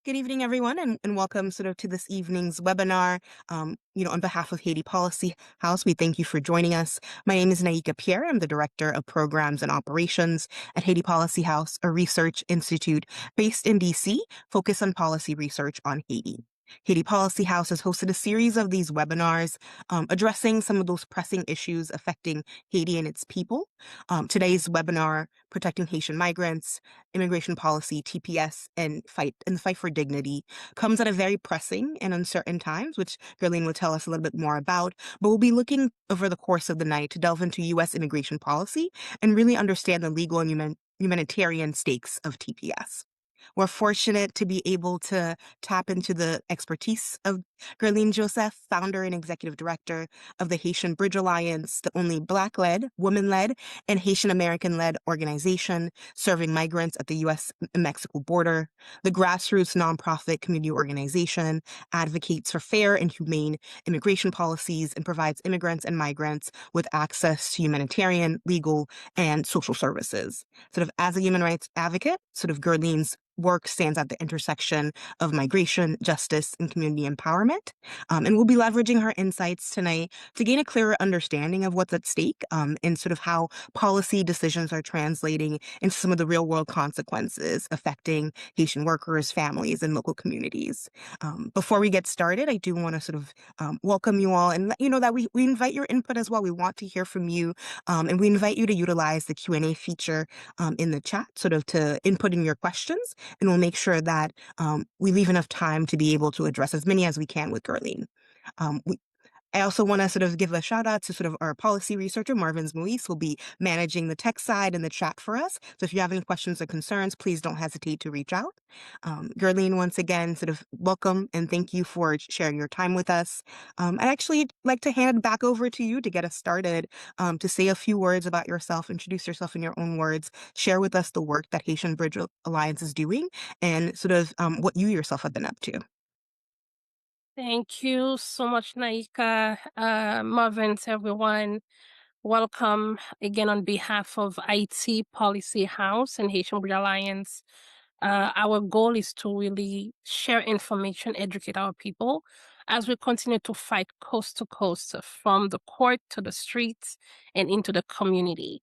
Good evening, everyone, and welcome sort of to this evening's webinar. On behalf of Haiti Policy House, we thank you for joining us. My name is Naika Pierre. I'm the Director of Programs and Operations at Haiti Policy House, a research institute based in DC, focused on policy research on Haiti. Haiti Policy House has hosted a series of these webinars addressing some of those pressing issues affecting Haiti and its people. Today's webinar, Protecting Haitian Migrants, Immigration Policy, TPS, and the fight for dignity, comes at a very pressing and uncertain times, which Guerline will tell us a little bit more about. But we'll be looking over the course of the night to delve into U.S. immigration policy and really understand the legal and humanitarian stakes of TPS. We're fortunate to be able to tap into the expertise of Guerline Jozef, founder and executive director of the Haitian Bridge Alliance, the only Black-led, woman-led, and Haitian American-led organization serving migrants at the U.S. and Mexico border. The grassroots nonprofit community organization advocates for fair and humane immigration policies and provides immigrants and migrants with access to humanitarian, legal, and social services. Sort of as a human rights advocate, sort of Guerline's work stands at the intersection of migration, justice, and community empowerment. And we'll be leveraging her insights tonight to gain a clearer understanding of what's at stake and sort of how policy decisions are translating into some of the real world consequences affecting Haitian workers, families, and local communities. Before we get started, I do want to sort of welcome you all and let you know that we invite your input as well. We want to hear from you, and we invite you to utilize the Q&A feature in the chat, sort of to input in your questions, and we'll make sure that we leave enough time to be able to address as many as we can with Guerline. I also want to sort of give a shout out to sort of our policy researcher, Marvin's Moise, who will be managing the tech side and the chat for us. So if you have any questions or concerns, please don't hesitate to reach out. Guerline, once again, sort of welcome and thank you for sharing your time with us. I'd actually like to hand it back over to you to get us started, to say a few words about yourself, introduce yourself in your own words, share with us the work that Haitian Bridge Alliance is doing, and sort of what you yourself have been up to. Thank you so much, Naika. Marvin, everyone. Welcome again on behalf of IT Policy House and Haitian Bridge Alliance. Our goal is to really share information, educate our people as we continue to fight coast to coast, from the court to the streets and into the community.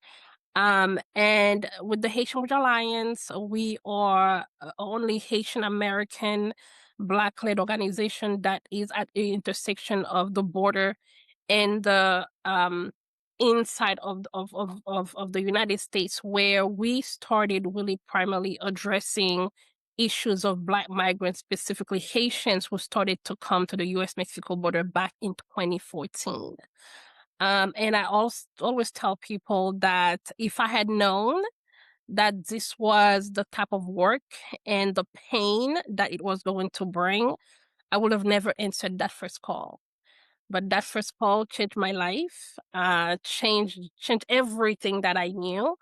And with the Haitian Bridge Alliance, we are only Haitian American Black-led organization that is at the intersection of the border and the inside of the United States, where we started really primarily addressing issues of Black migrants, specifically Haitians who started to come to the US-Mexico border back in 2014. And I also always tell people that if I had known that this was the type of work and the pain that it was going to bring, I would have never answered that first call. But that first call changed my life, changed everything that I knew.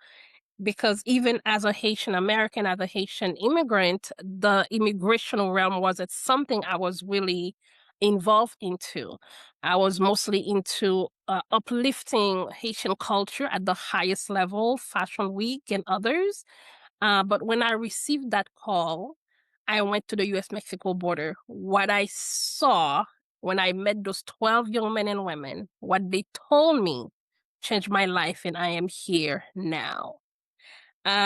Because even as a Haitian American, as a Haitian immigrant, the immigration realm wasn't something I was really involved into. I was mostly into uplifting Haitian culture at the highest level, Fashion Week and others. But when I received that call, I went to the US-Mexico border. What I saw when I met those 12 young men and women, what they told me changed my life, and I am here now.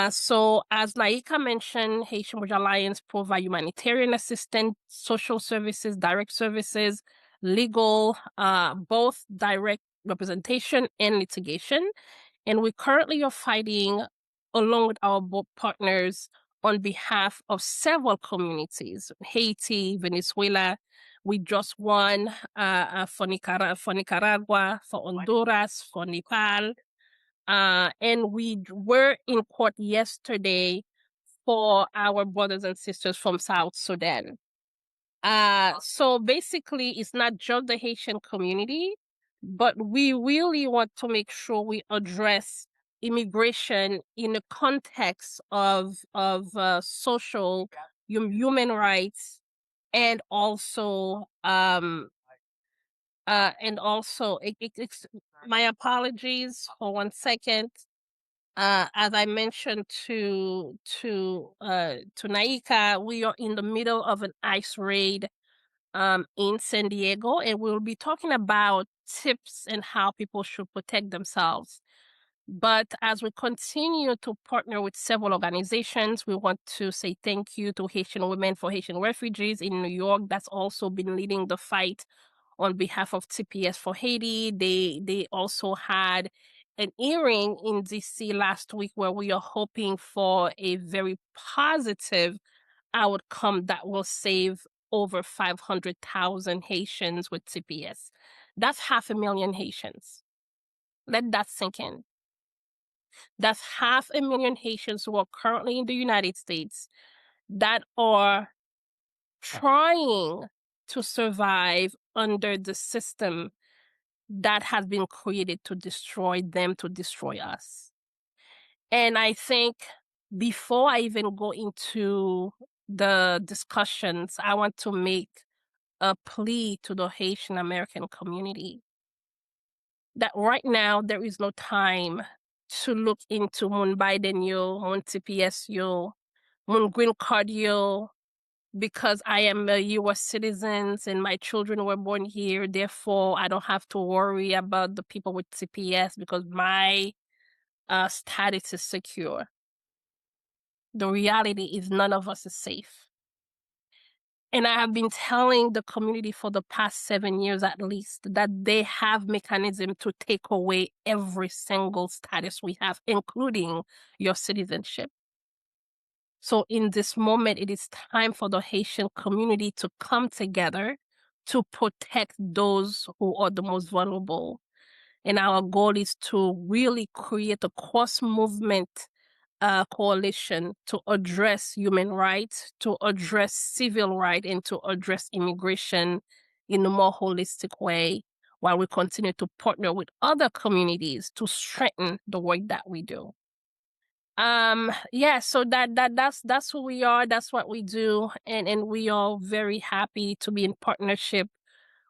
So as Laika mentioned, Haitian Bridge Alliance provide humanitarian assistance, social services, direct services, legal, both direct representation and litigation. And we currently are fighting along with our both partners on behalf of several communities, Haiti, Venezuela. We just won for Nicaragua, for Honduras, for Nepal. And we were in court yesterday for our brothers and sisters from South Sudan. So basically, it's not just the Haitian community, but we really want to make sure we address immigration in the context of social human rights, and also my apologies for 1 second. As I mentioned to Naika, we are in the middle of an ice raid in San Diego, and we'll be talking about tips and how people should protect themselves. But as we continue to partner with several organizations, we want to say thank you to Haitian Women for Haitian Refugees in New York. That's also been leading the fight on behalf of TPS for Haiti. They also had an hearing in DC last week where we are hoping for a very positive outcome that will save over 500,000 Haitians with TPS. That's 500,000 Haitians. Let that sink in. That's 500,000 Haitians who are currently in the United States that are trying to survive under the system that has been created to destroy them, to destroy us. And I think before I even go into the discussions, I want to make a plea to the Haitian American community that right now there is no time to look into Mun Biden yo, Mun TPS yo, Mun green card yo, because I am a US citizen and my children were born here, therefore I don't have to worry about the people with TPS because my status is secure. The reality is none of us is safe. And I have been telling the community for the past 7 years at least that they have mechanism to take away every single status we have, including your citizenship. So in this moment, it is time for the Haitian community to come together to protect those who are the most vulnerable. And our goal is to really create a cross movement coalition to address human rights, to address civil rights, and to address immigration in a more holistic way while we continue to partner with other communities to strengthen the work that we do. Yeah, so that's who we are, that's what we do, and we are very happy to be in partnership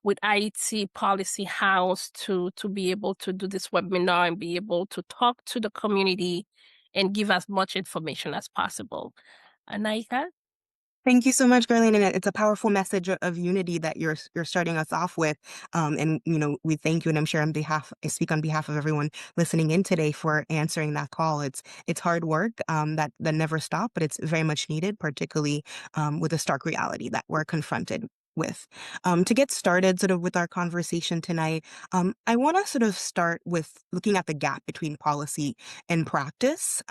with IT Policy House to be able to do this webinar and be able to talk to the community and give as much information as possible. Anaika? Thank you so much, Guerline. And it's a powerful message of unity that you're starting us off with. And we thank you, and I'm sure I speak on behalf of everyone listening in today for answering that call. It's hard work that never stop, but it's very much needed, particularly with the stark reality that we're confronted with. To get started sort of with our conversation tonight, I want to sort of start with looking at the gap between policy and practice.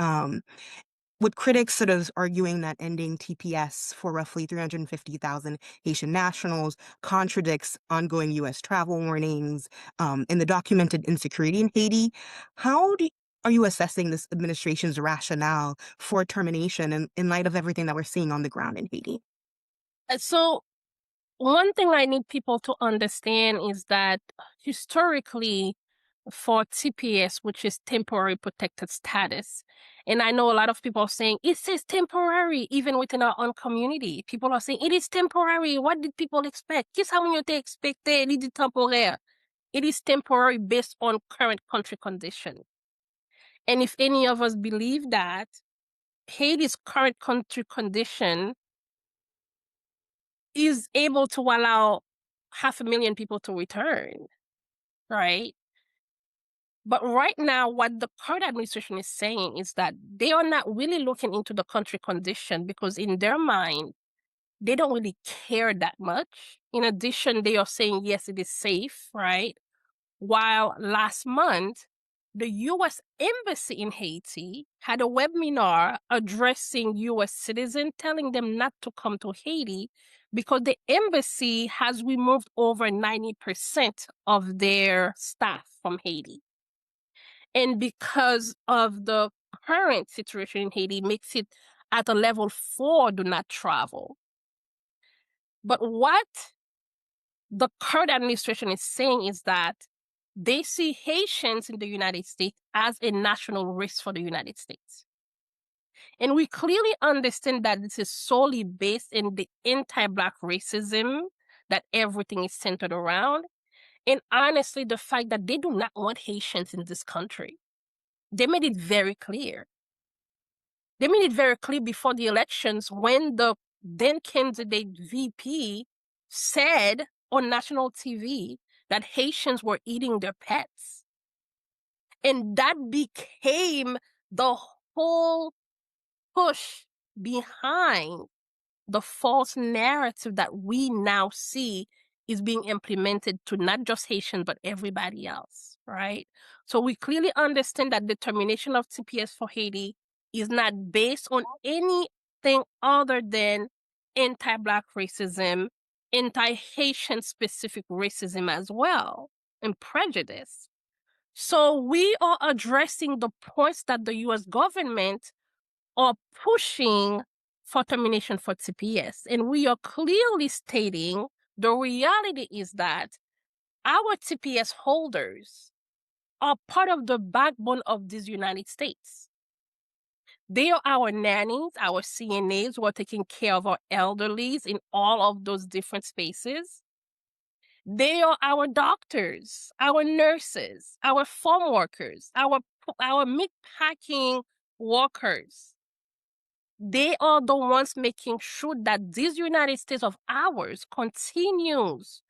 With critics sort of arguing that ending TPS for roughly 350,000 Haitian nationals contradicts ongoing U.S. travel warnings and the documented insecurity in Haiti, are you assessing this administration's rationale for termination in light of everything that we're seeing on the ground in Haiti? So one thing I need people to understand is that historically, for TPS, which is temporary protected status. And I know a lot of people are saying it says temporary, even within our own community. People are saying it is temporary. What did people expect? Qu'est-ce qu'on était expecté? Il est temporaire. It is temporary based on current country condition. And if any of us believe that, Haiti's current country condition is able to allow 500,000 people to return, right? But right now, what the current administration is saying is that they are not really looking into the country condition because in their mind, they don't really care that much. In addition, they are saying, yes, it is safe, right? While last month, the US Embassy in Haiti had a webinar addressing US citizens, telling them not to come to Haiti because the embassy has removed over 90% of their staff from Haiti. And because of the current situation in Haiti makes it at a level 4 do not travel. But what the current administration is saying is that they see Haitians in the United States as a national risk for the United States. And we clearly understand that this is solely based in the anti-Black racism that everything is centered around. And honestly, the fact that they do not want Haitians in this country. They made it very clear. They made it very clear before the elections when the then candidate VP said on national TV that Haitians were eating their pets. And that became the whole push behind the false narrative that we now see is being implemented to not just Haitians, but everybody else, right? So we clearly understand that the termination of TPS for Haiti is not based on anything other than anti-Black racism, anti-Haitian specific racism as well, and prejudice. So we are addressing the points that the US government are pushing for termination for TPS. And we are clearly stating the reality is that our TPS holders are part of the backbone of this United States. They are our nannies, our CNAs who are taking care of our elderlies in all of those different spaces. They are our doctors, our nurses, our farm workers, our meat packing workers. They are the ones making sure that this United States of ours continues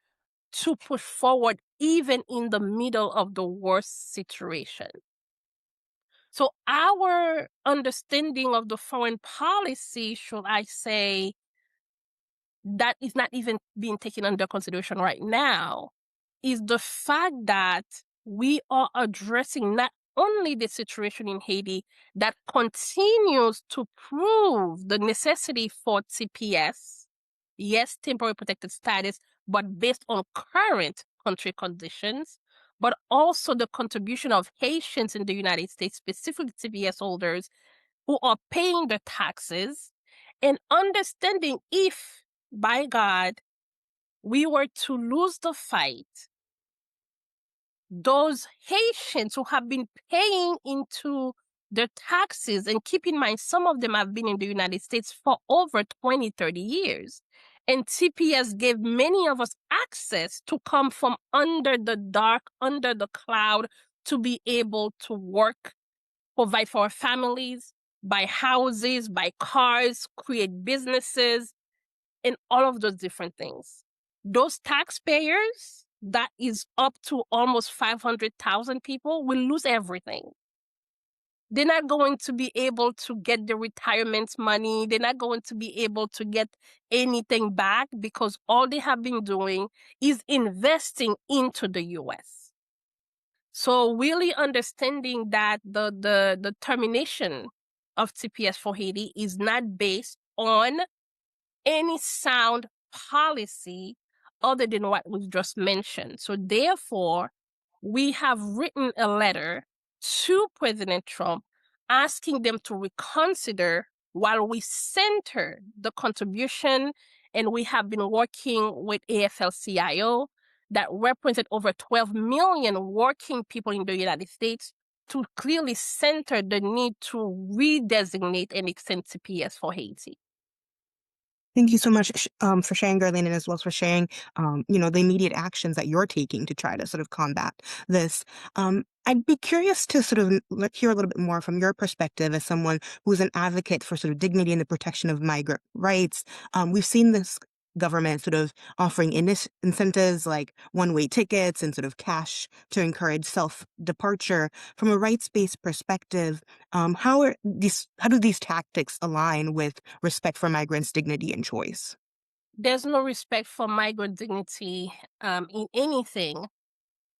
to push forward even in the middle of the worst situation. So our understanding of the foreign policy, should I say, that is not even being taken under consideration right now, is the fact that we are addressing not only the situation in Haiti that continues to prove the necessity for TPS, yes, temporary protected status, but based on current country conditions, but also the contribution of Haitians in the United States, specifically TPS holders, who are paying their taxes and understanding if, by God, we were to lose the fight, those Haitians who have been paying into their taxes, and keep in mind, some of them have been in the United States for over 20, 30 years. And TPS gave many of us access to come from under the dark, under the cloud, to be able to work, provide for our families, buy houses, buy cars, create businesses, and all of those different things. Those taxpayers, that is up to almost 500,000 people, will lose everything. They're not going to be able to get the retirement money. They're not going to be able to get anything back because all they have been doing is investing into the US. So really understanding that the termination of TPS for Haiti is not based on any sound policy other than what was just mentioned. So therefore, we have written a letter to President Trump asking them to reconsider while we center the contribution, and we have been working with AFL-CIO that represent over 12 million working people in the United States to clearly center the need to redesignate and extend TPS for Haiti. Thank you so much for sharing, Guerline, and as well as for sharing, the immediate actions that you're taking to try to sort of combat this. I'd be curious to sort of hear a little bit more from your perspective as someone who's an advocate for sort of dignity and the protection of migrant rights. We've seen this government sort of offering incentives like one-way tickets and sort of cash to encourage self-departure. From a rights-based perspective, how do these tactics align with respect for migrants' dignity and choice? There's no respect for migrant dignity in anything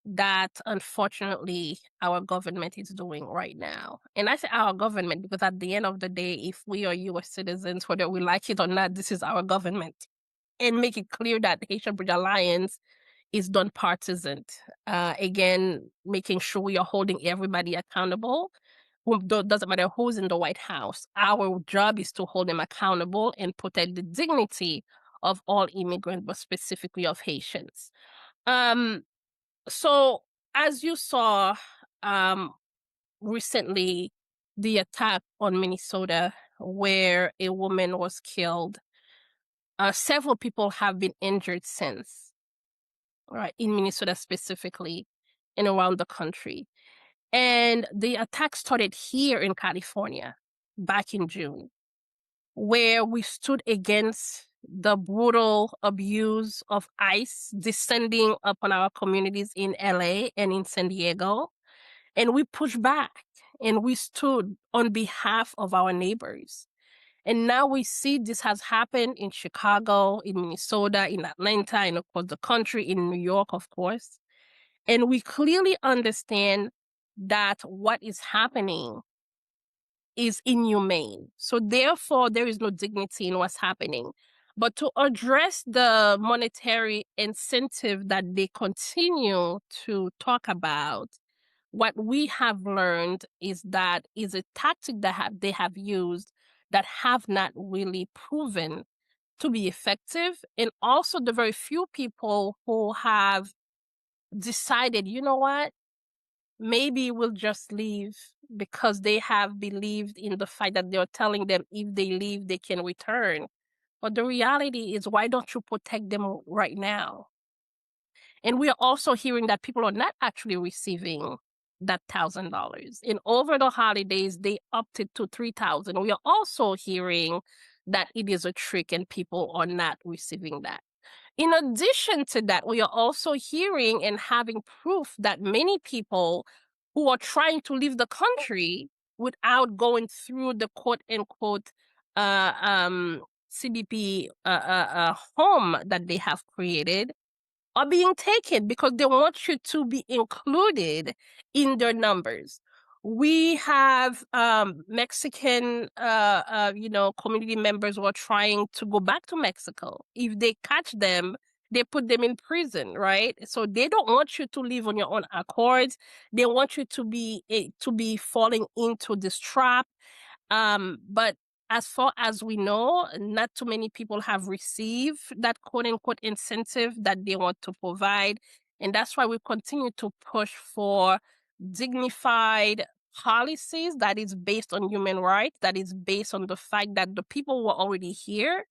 that, unfortunately, our government is doing right now. And I say our government because at the end of the day, if we are US citizens, whether we like it or not, this is our government. And make it clear that the Haitian Bridge Alliance is non-partisan. Again, making sure we are holding everybody accountable. Doesn't matter who's in the White House. Our job is to hold them accountable and protect the dignity of all immigrants, but specifically of Haitians. So as you saw recently, the attack on Minnesota where a woman was killed, several people have been injured since, right, in Minnesota specifically and around the country. And the attack started here in California back in June, where we stood against the brutal abuse of ICE descending upon our communities in LA and in San Diego. And we pushed back and we stood on behalf of our neighbors. And now we see this has happened in Chicago, in Minnesota, in Atlanta, and across the country, in New York, of course. And we clearly understand that what is happening is inhumane. So therefore, there is no dignity in what's happening. But to address the monetary incentive that they continue to talk about, what we have learned is that is a tactic that they have used that have not really proven to be effective. And also the very few people who have decided, you know what, maybe we'll just leave because they have believed in the fact that they're telling them if they leave, they can return. But the reality is, why don't you protect them right now? And we are also hearing that people are not actually receiving that $1,000. And over the holidays, they upped it to 3,000. We are also hearing that it is a trick and people are not receiving that. In addition to that, we are also hearing and having proof that many people who are trying to leave the country without going through the quote unquote CBP home that they have created are being taken because they want you to be included in their numbers. We have Mexican, community members who are trying to go back to Mexico. If they catch them, they put them in prison, right? So they don't want you to live on your own accords. They want you to be falling into this trap. But as far as we know, not too many people have received that quote unquote incentive that they want to provide. And that's why we continue to push for dignified policies that is based on human rights, that is based on the fact that the people who are already here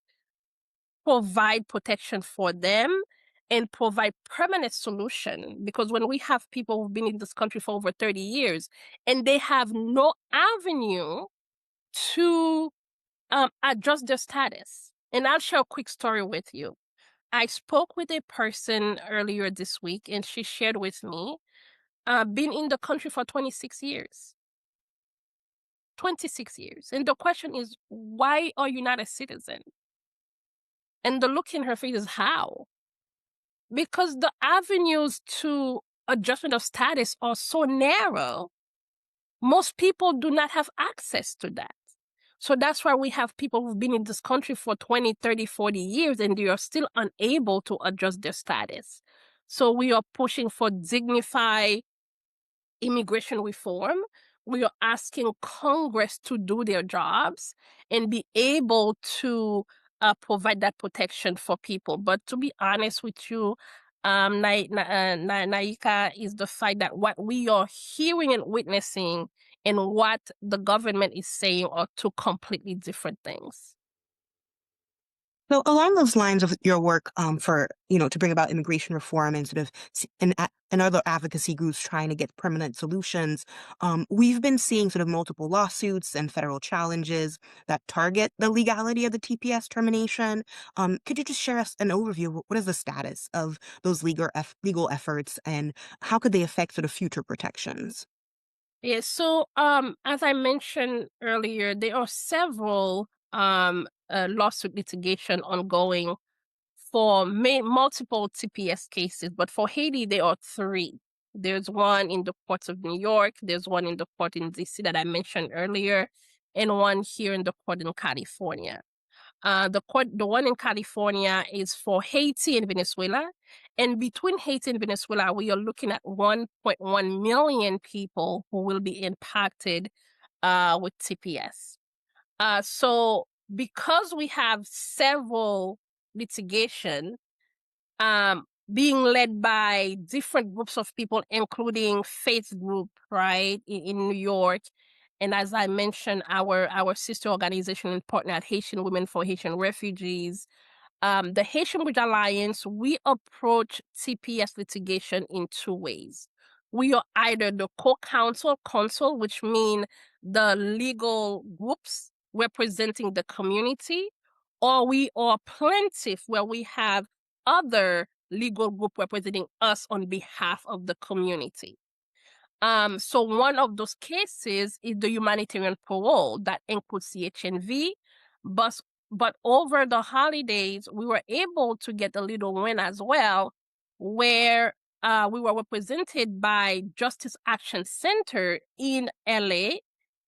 provide protection for them and provide permanent solution. Because when we have people who've been in this country for over 30 years and they have no avenue to adjust their status. And I'll share a quick story with you. I spoke with a person earlier this week, and she shared with me, been in the country for 26 years. 26 years. And the question is, why are you not a citizen? And the look in her face is how? Because the avenues to adjustment of status are so narrow. Most people do not have access to that. So that's why we have people who've been in this country for 20, 30, 40 years and they are still unable to adjust their status. So we are pushing for dignified immigration reform. We are asking Congress to do their jobs and be able to provide that protection for people. But to be honest with you, Naika, is the fact that what we are hearing and witnessing and what the government is saying are two completely different things. So along those lines of your work for, to bring about immigration reform and sort of and other advocacy groups trying to get permanent solutions, we've been seeing sort of multiple lawsuits and federal challenges that target the legality of the TPS termination. Could you just share us an overview? What is the status of those legal efforts and how could they affect sort of future protections? Yeah, so as I mentioned earlier, there are several lawsuit litigation ongoing for multiple TPS cases, but for Haiti, there are three. There's one in the courts of New York, there's one in the court in DC that I mentioned earlier, and one here in the court in California. The one in California is for Haiti and Venezuela. And between Haiti and Venezuela, we are looking at 1.1 million people who will be impacted with TPS. So because we have several litigation being led by different groups of people, including faith group, right, in New York. And as I mentioned, our sister organization and partner at Haitian Women for Haitian Refugees, the Haitian Bridge Alliance, we approach TPS litigation in two ways. we are either the co-counsel, counsel, which mean the legal groups representing the community, or we are plaintiff, where we have other legal group representing us on behalf of the community. So one of those cases is the humanitarian parole that includes CHNV, but but over the holidays we were able to get a little win as well, where we were represented by Justice Action Center in LA,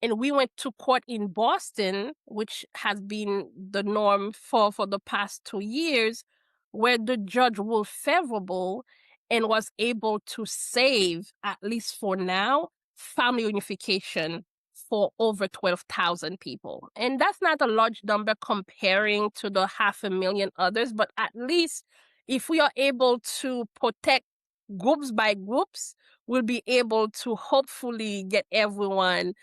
and we went to court in Boston, which has been the norm for the past 2 years, where the judge ruled favorable and was able to save, at least for now, family unification for over 12,000 people. And that's not a large number comparing to the 500,000 others, but at least if we are able to protect groups by groups, we'll be able to hopefully get everyone,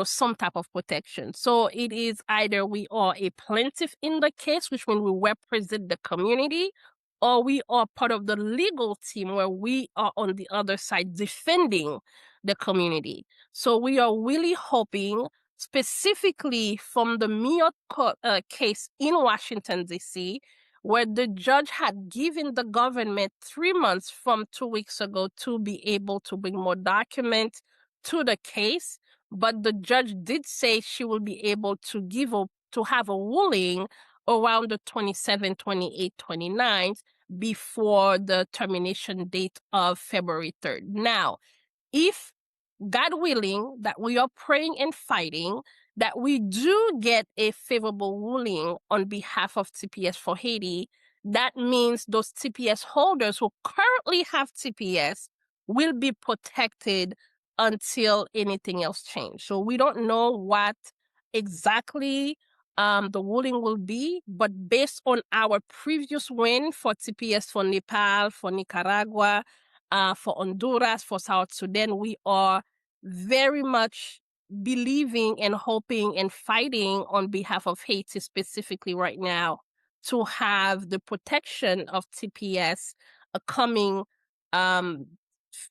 some type of protection. So it is either we are a plaintiff in the case, which means we represent the community, or we are part of the legal team where we are on the other side defending the community. So we are really hoping, specifically from the case in Washington, D.C., where the judge had given the government 3 months from 2 weeks ago to be able to bring more documents to the case. But the judge did say she will be able to have a ruling around the 27th, 28th, 29th, before the termination date of February 3rd. Now, if God willing, that we are praying and fighting, that we do get a favorable ruling on behalf of TPS for Haiti, that means those TPS holders who currently have TPS will be protected until anything else changes. So we don't know what exactly the ruling will be, but based on our previous win for TPS for Nepal, for Nicaragua, for Honduras, for South Sudan, we are very much believing and hoping and fighting on behalf of Haiti specifically right now to have the protection of TPS coming um,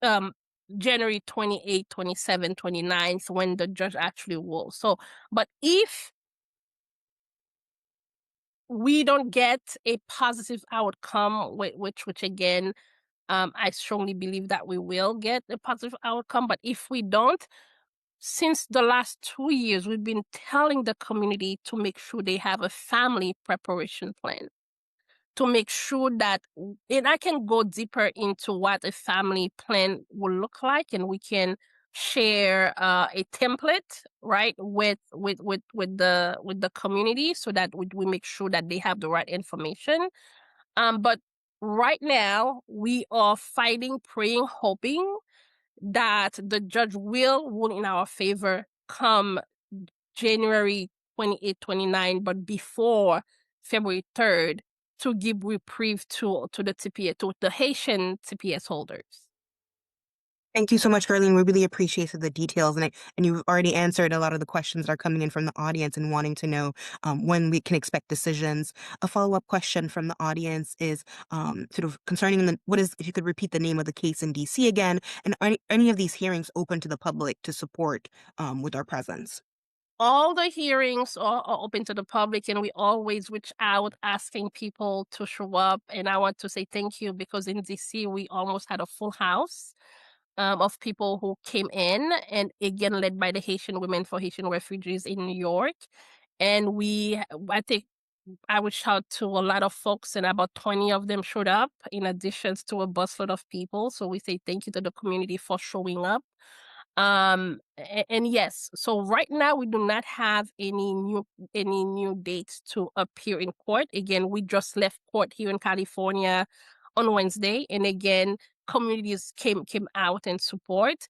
um, January 28, 27, 29th, when the judge actually rules. So, but if we don't get a positive outcome, which again, I strongly believe that we will get a positive outcome. But if we don't, since the last 2 years, we've been telling the community to make sure they have a family preparation plan, to make sure that, and I can go deeper into what a family plan will look like, and we can share a template, right, with the community, so that we make sure that they have the right information. But right now, we are fighting, praying, hoping that the judge will rule in our favor come January 28, 29, but before February 3rd, to give reprieve to the TPS, to the Haitian TPS holders. Thank you so much, Guerline. We really appreciated the details, and you've already answered a lot of the questions that are coming in from the audience and wanting to know when we can expect decisions. A follow-up question from the audience is sort of concerning if you could repeat the name of the case in DC again, and are any of these hearings open to the public to support with our presence? All the hearings are open to the public, and we always reach out asking people to show up. And I want to say thank you, because in DC we almost had a full house of people who came in, and again led by the Haitian Women for Haitian Refugees in New York. And I think I reached out to a lot of folks, and about 20 of them showed up, in addition to a busload of people. So we say thank you to the community for showing up. And yes, so right now we do not have any new dates to appear in court. Again, we just left court here in California on Wednesday, and again, communities came out and support.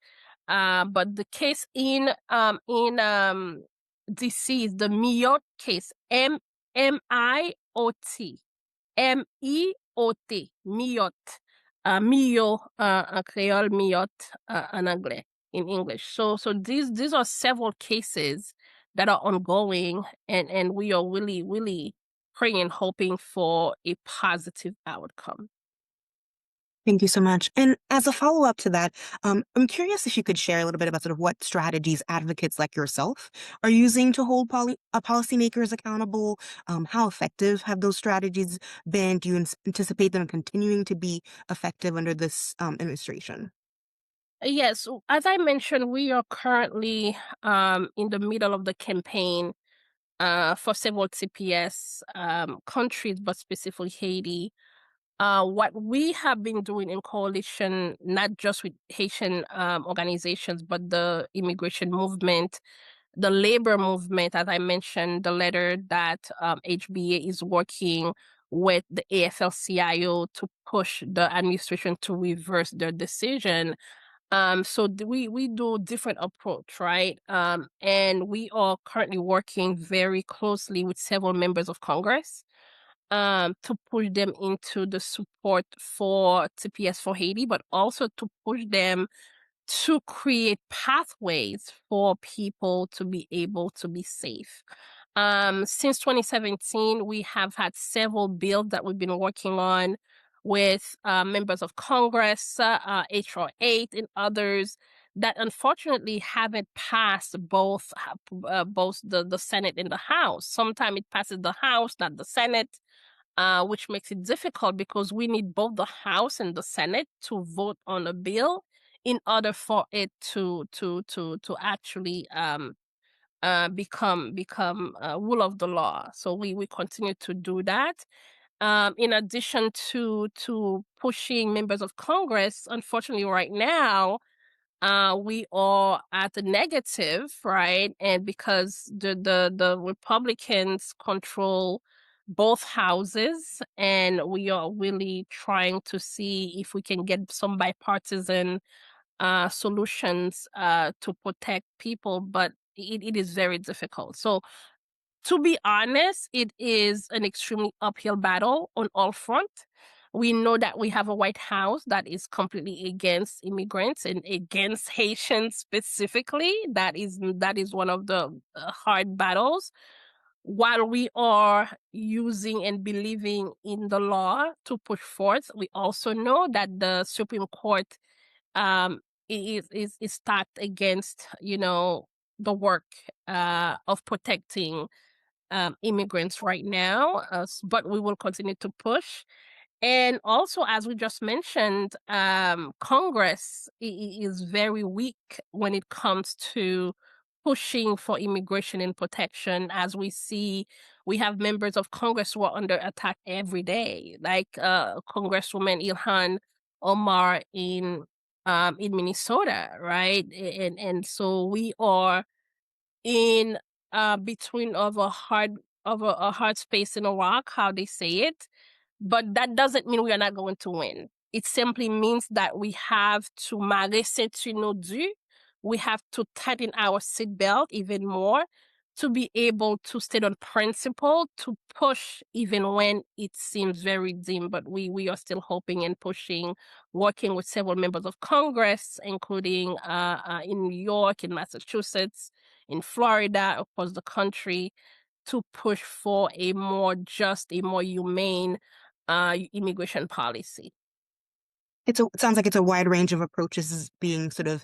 But the case in DC is the Miot case, Miot, Miot, Mio, Creole, Miot, en anglais, in English. So these are several cases that are ongoing, and we are really, really praying and hoping for a positive outcome. Thank you so much. And as a follow-up to that, I'm curious if you could share a little bit about sort of what strategies advocates like yourself are using to hold policymakers accountable. How effective have those strategies been? Do you anticipate them continuing to be effective under this administration? Yes, as I mentioned, we are currently in the middle of the campaign for several TPS countries, but specifically Haiti. What we have been doing in coalition, not just with Haitian organizations, but the immigration movement, the labor movement, as I mentioned, the letter that HBA is working with the AFL-CIO to push the administration to reverse their decision. We do different approach, right? And we are currently working very closely with several members of Congress to push them into the support for TPS for Haiti, but also to push them to create pathways for people to be able to be safe. Since 2017, we have had several bills that we've been working on with members of Congress, HR 8 and others that unfortunately haven't passed both the Senate and the House. Sometimes it passes the House, not the Senate, which makes it difficult because we need both the House and the Senate to vote on a bill in order for it to actually become rule of the law. So we continue to do that. In addition to pushing members of Congress, unfortunately, right now we are at the negative, right? And because the Republicans control both houses, and we are really trying to see if we can get some bipartisan solutions to protect people, but it is very difficult. So to be honest, it is an extremely uphill battle on all fronts. We know that we have a White House that is completely against immigrants and against Haitians specifically. That is one of the hard battles. While we are using and believing in the law to push forth, we also know that the Supreme Court um, is stacked against the work of protecting immigrants right now, but we will continue to push. And also, as we just mentioned, Congress is very weak when it comes to pushing for immigration and protection. As we see, we have members of Congress who are under attack every day, like Congresswoman Ilhan Omar in Minnesota, right? And so we are in between of a hard space in a rock, how they say it. But that doesn't mean we are not going to win. It simply means that we have to malgré ceinture nos due, we have to tighten our seatbelt even more to be able to stay on principle, to push even when it seems very dim. But we are still hoping and pushing, working with several members of Congress, including in New York, in Massachusetts, in Florida, across the country, to push for a more just, a more humane immigration policy. It sounds like it's a wide range of approaches is being sort of,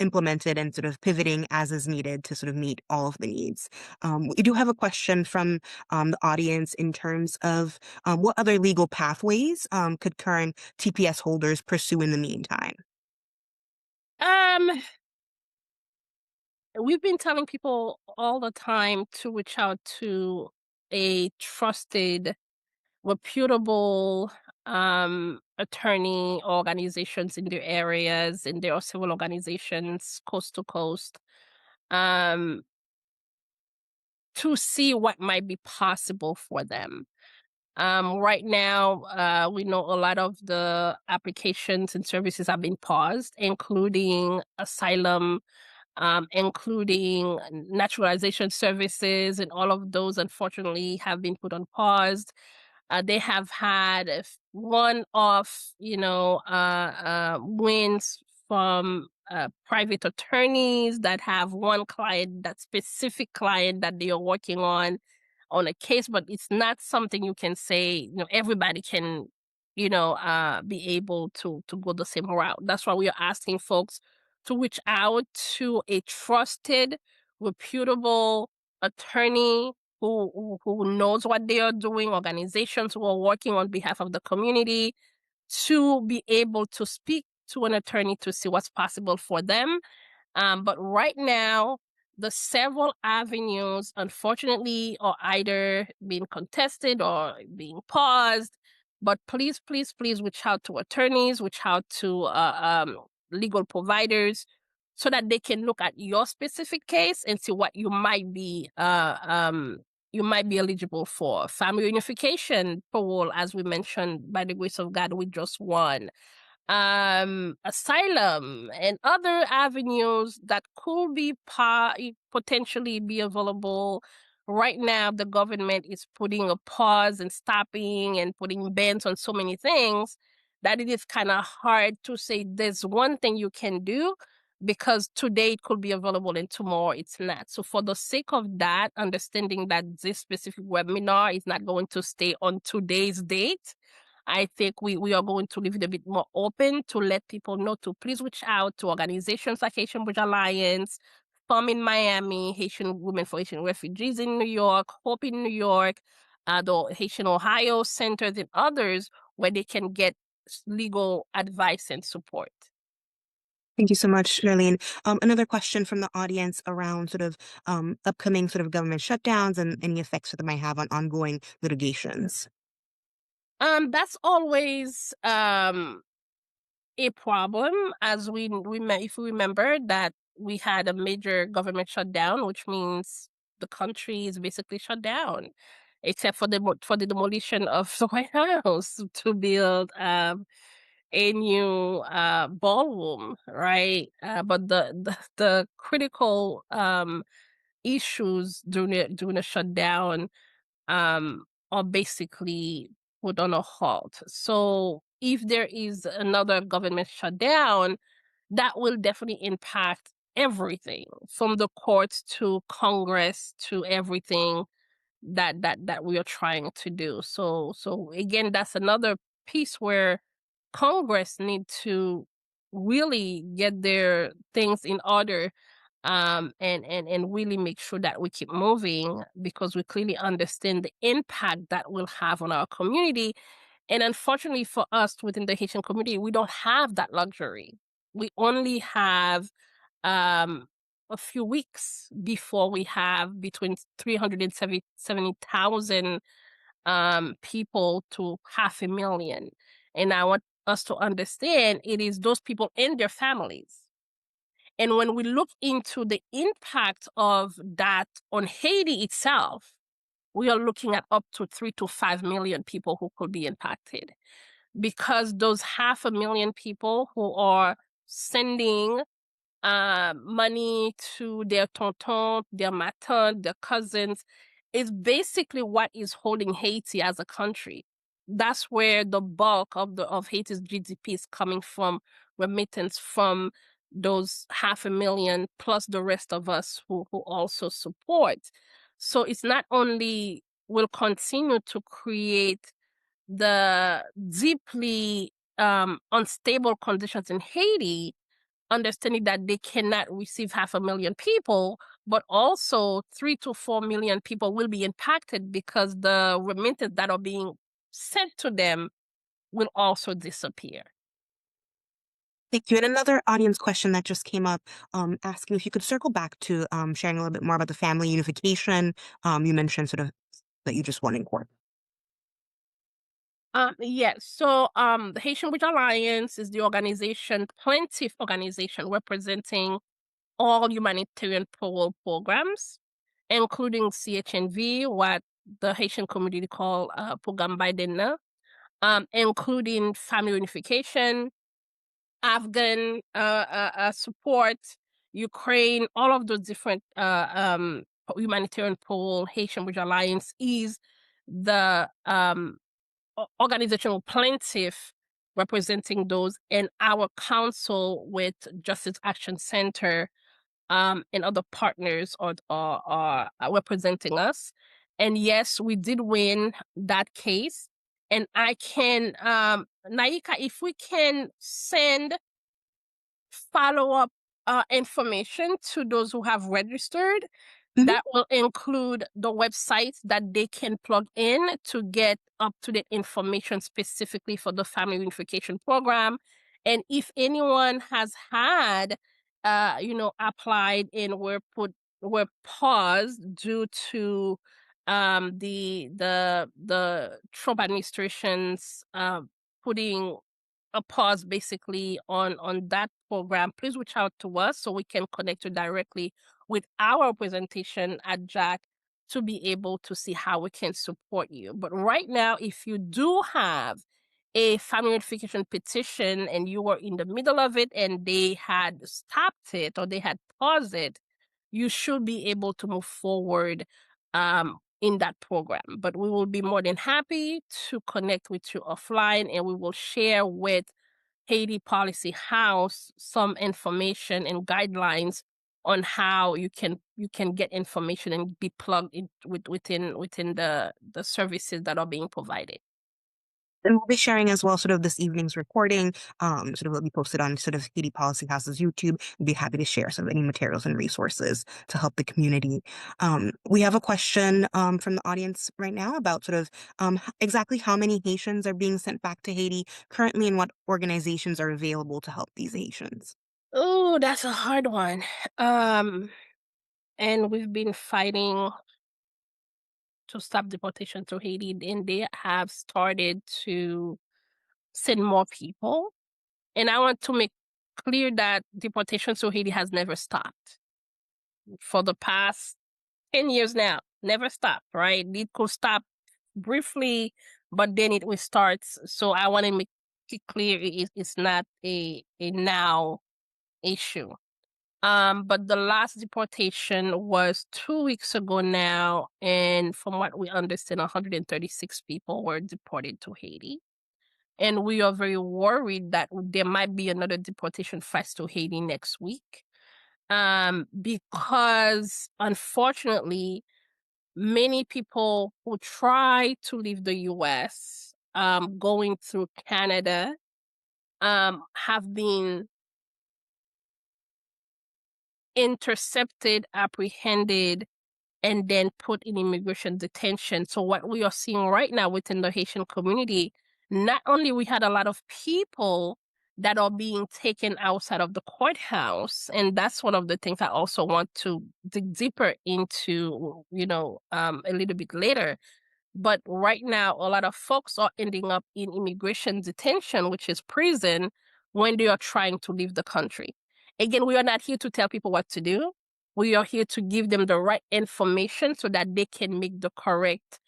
implemented and sort of pivoting as is needed to sort of meet all of the needs. We do have a question from the audience in terms of what other legal pathways could current TPS holders pursue in the meantime? Um, we've been telling people all the time to reach out to a trusted, reputable attorney organizations in their areas, and there are several organizations coast to coast, um, to see what might be possible for them. Right now, we know a lot of the applications and services have been paused, including asylum, including naturalization services, and all of those unfortunately have been put on pause. They have had one-off, wins from private attorneys that have one client, that specific client that they are working on a case, but it's not something you can say, everybody can. be able to go the same route. That's why we are asking folks to reach out to a trusted, reputable attorney who knows what they are doing, organizations who are working on behalf of the community, to be able to speak to an attorney to see what's possible for them. But right now, the several avenues, unfortunately, are either being contested or being paused. But please, please, please reach out to attorneys, reach out to legal providers, so that they can look at your specific case and see what you might be eligible for. Family unification parole, as we mentioned, by the grace of God, we just won. Asylum and other avenues that could be potentially be available. Right now, the government is putting a pause and stopping and putting bans on so many things that it is kind of hard to say there's one thing you can do, because today it could be available and tomorrow it's not. So for the sake of that, understanding that this specific webinar is not going to stay on today's date, I think we are going to leave it a bit more open to let people know to please reach out to organizations like Haitian Bridge Alliance, FOM in Miami, Haitian Women for Haitian Refugees in New York, Hope in New York, the Haitian Ohio centers and others, where they can get legal advice and support. Thank you so much, Guerline. Another question from the audience around sort of upcoming sort of government shutdowns and any effects that they might have on ongoing litigations. That's always a problem, as if we remember that we had a major government shutdown, which means the country is basically shut down, except for the demolition of the White House to build a new ballroom, right? But the critical issues during the shutdown are basically put on a halt. So if there is another government shutdown, that will definitely impact everything from the courts to Congress to everything that we are trying to do. So again, that's another piece where Congress need to really get their things in order, and really make sure that we keep moving, because we clearly understand the impact that will have on our community. And unfortunately for us within the Haitian community, we don't have that luxury. We only have a few weeks before we have between 370,000 people to 500,000. And I want us to understand it is those people and their families. And when we look into the impact of that on Haiti itself, we are looking at up to 3 to 5 million people who could be impacted, because those 500,000 people who are sending money to their tonton, their matante, their cousins, is basically what is holding Haiti as a country. That's where the bulk of Haiti's GDP is coming from, remittance from those 500,000 plus the rest of us who also support. So it's not only will continue to create the deeply unstable conditions in Haiti, understanding that they cannot receive 500,000 people, but also 3 to 4 million people will be impacted because the remittances that are being sent to them will also disappear. Thank you. And another audience question that just came up, asking if you could circle back to sharing a little bit more about the family unification. You mentioned sort of that you just won in court. Yes. So the Haitian Bridge Alliance is the plaintiff organization representing all humanitarian parole programs, including CHNV, what the Haitian community call Program Biden, including family unification, Afghan support, Ukraine, all of those different humanitarian parole. Haitian Bridge Alliance is the organizational plaintiff representing those, and our council with Justice Action Center and other partners are representing us. And yes, we did win that case. and I can, Naika, if we can send follow-up information to those who have registered, Mhm. that will include the websites that they can plug in to get up-to-date information specifically for the family reunification program. And if anyone has had, applied and were paused due to the Trump administration's putting a pause basically on that program, please reach out to us so we can connect you directly with our representation at Jack to be able to see how we can support you. But right now, if you do have a family notification petition and you were in the middle of it and they had stopped it or they had paused it, you should be able to move forward in that program. But we will be more than happy to connect with you offline, and we will share with Haiti Policy House some information and guidelines on how you can get information and be plugged in within the services that are being provided. And we'll be sharing as well sort of this evening's recording, sort of will be posted on sort of Haiti Policy House's YouTube. We'd be happy to share some of any materials and resources to help the community. We have a question from the audience right now about sort of exactly how many Haitians are being sent back to Haiti currently and what organizations are available to help these Haitians. Oh, that's a hard one. Um, and we've been fighting to stop deportation to Haiti, and they have started to send more people. And I want to make clear that deportation to Haiti has never stopped for the past 10 years now. Never stopped, right? It could stop briefly, but then it will start. So I want to make it clear it's not a now issue. But the last deportation was 2 weeks ago now, and from what we understand, 136 people were deported to Haiti. And we are very worried that there might be another deportation fast to Haiti next week. Because unfortunately, many people who try to leave the US, going through Canada, have been intercepted, apprehended, and then put in immigration detention. So what we are seeing right now within the Haitian community, not only we had a lot of people that are being taken outside of the courthouse, and that's one of the things I also want to dig deeper into, a little bit later. But right now, a lot of folks are ending up in immigration detention, which is prison, when they are trying to leave the country. Again, we are not here to tell people what to do. We are here to give them the right information so that they can make the correct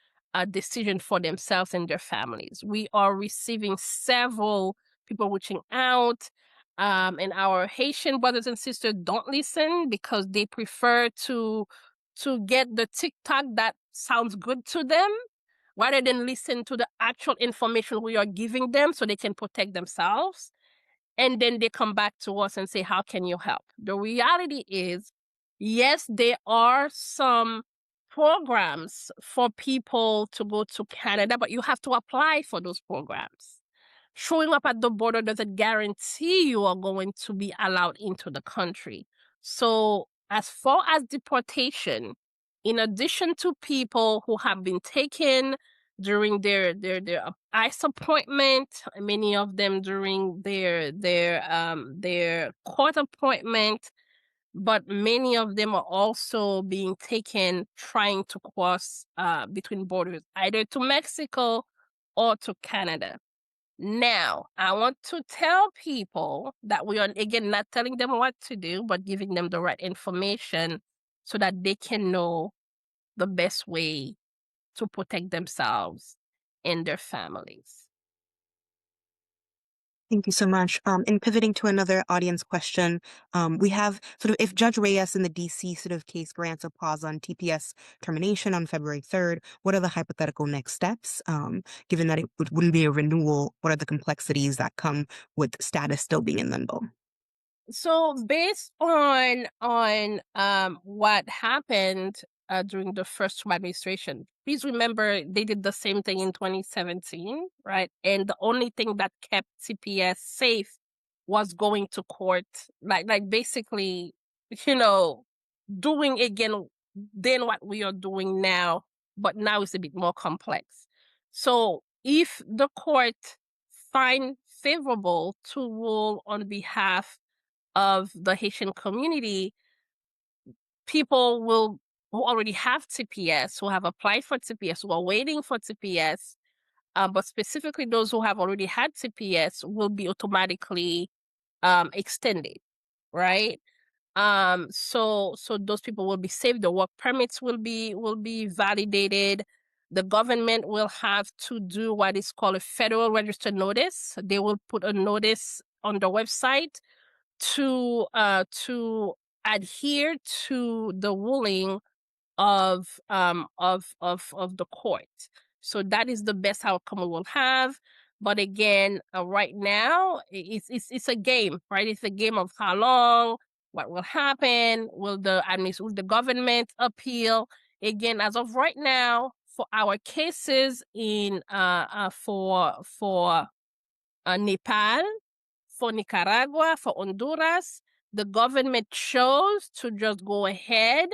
decision for themselves and their families. We are receiving several people reaching out, and our Haitian brothers and sisters don't listen because they prefer to get the TikTok that sounds good to them rather than listen to the actual information we are giving them so they can protect themselves. And then they come back to us and say, how can you help? The reality is, yes, there are some programs for people to go to Canada, but you have to apply for those programs. Showing up at the border doesn't guarantee you are going to be allowed into the country. So, as far as deportation, in addition to people who have been taken during their ICE appointment, many of them during their court appointment, but many of them are also being taken trying to cross between borders, either to Mexico or to Canada. Now, I want to tell people that we are, again, not telling them what to do, but giving them the right information so that they can know the best way to protect themselves and their families. Thank you so much. In pivoting to another audience question, we have sort of if Judge Reyes in the DC sort of case grants a pause on TPS termination on February 3rd, what are the hypothetical next steps? Given that wouldn't be a renewal, what are the complexities that come with status still being in limbo? So based on what happened during the first Trump administration. Please remember they did the same thing in 2017, right? And the only thing that kept TPS safe was going to court, like basically, you know, doing again then what we are doing now, but now it's a bit more complex. So if the court find favorable to rule on behalf of the Haitian community, people will who already have TPS, who have applied for TPS, who are waiting for TPS, but specifically those who have already had TPS will be automatically extended, right? So those people will be saved. The work permits will be validated. The government will have to do what is called a federal register notice. They will put a notice on the website to adhere to the ruling of the court. So that is the best outcome we will have. But again, right now it's a game, right? It's a game of how long, what will happen, will the government appeal? Again, as of right now, for our cases in for Nepal, for Nicaragua, for Honduras, the government chose to just go ahead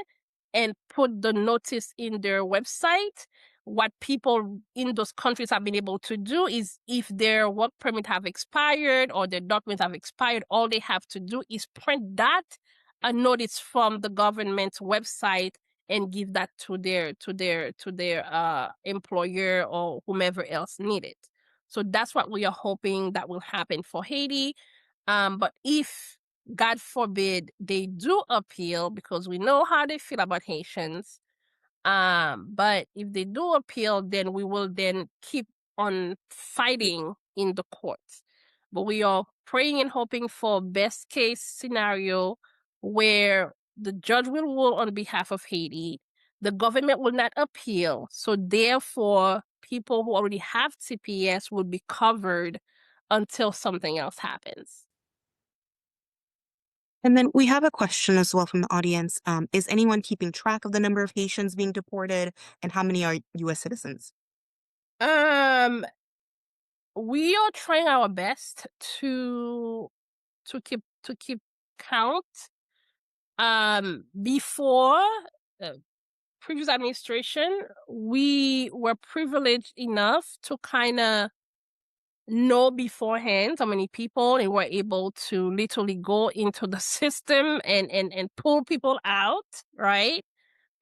and put the notice in their website. What people in those countries have been able to do is if their work permit have expired or their documents have expired, all they have to do is print that a notice from the government's website and give that to their employer or whomever else need it. So that's what we are hoping that will happen for Haiti. But if, God forbid, they do appeal, because we know how they feel about Haitians, but if they do appeal, then we will then keep on fighting in the courts. But we are praying and hoping for best case scenario where the judge will rule on behalf of Haiti. The government will not appeal. So therefore, people who already have TPS will be covered until something else happens. And then we have a question as well from the audience. Is anyone keeping track of the number of Haitians being deported, and how many are U.S. citizens? Um, we are trying our best to keep count. Before uh, previous administration, we were privileged enough to kind of know beforehand how many people, and were able to literally go into the system and pull people out, right?